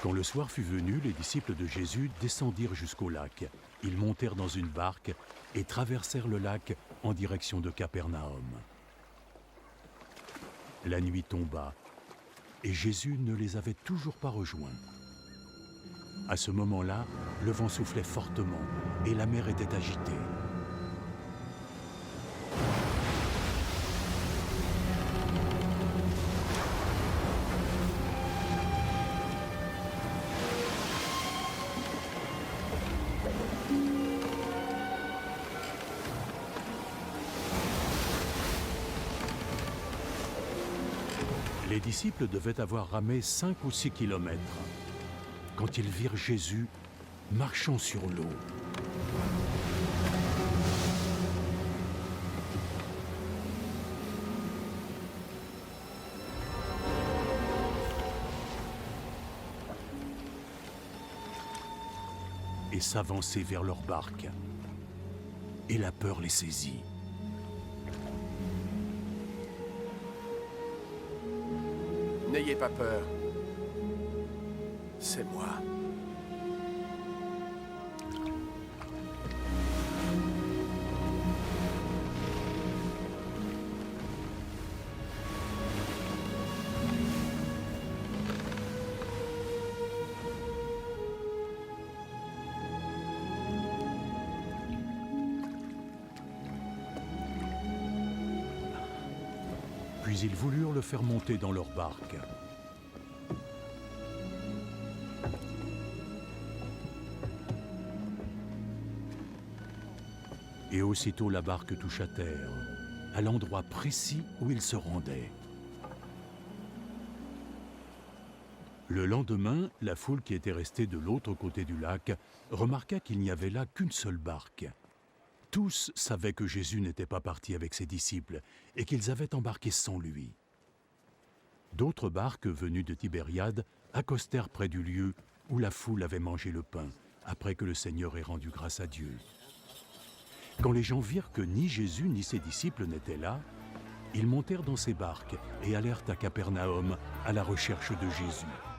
Quand le soir fut venu, les disciples de Jésus descendirent jusqu'au lac. Ils montèrent dans une barque et traversèrent le lac en direction de Capernaum. La nuit tomba et Jésus ne les avait toujours pas rejoints. À ce moment-là, le vent soufflait fortement et la mer était agitée. Les disciples devaient avoir ramé 5 ou 6 kilomètres quand ils virent Jésus marchant sur l'eau. Et s'avancer vers leur barque. Et la peur les saisit. N'ayez pas peur. C'est moi. Puis ils voulurent le faire monter dans leur barque. Et aussitôt la barque toucha terre, à l'endroit précis où ils se rendaient. Le lendemain, la foule qui était restée de l'autre côté du lac remarqua qu'il n'y avait là qu'une seule barque. Tous savaient que Jésus n'était pas parti avec ses disciples et qu'ils avaient embarqué sans lui. D'autres barques venues de Tibériade accostèrent près du lieu où la foule avait mangé le pain, après que le Seigneur ait rendu grâce à Dieu. Quand les gens virent que ni Jésus ni ses disciples n'étaient là, ils montèrent dans ces barques et allèrent à Capernaum à la recherche de Jésus.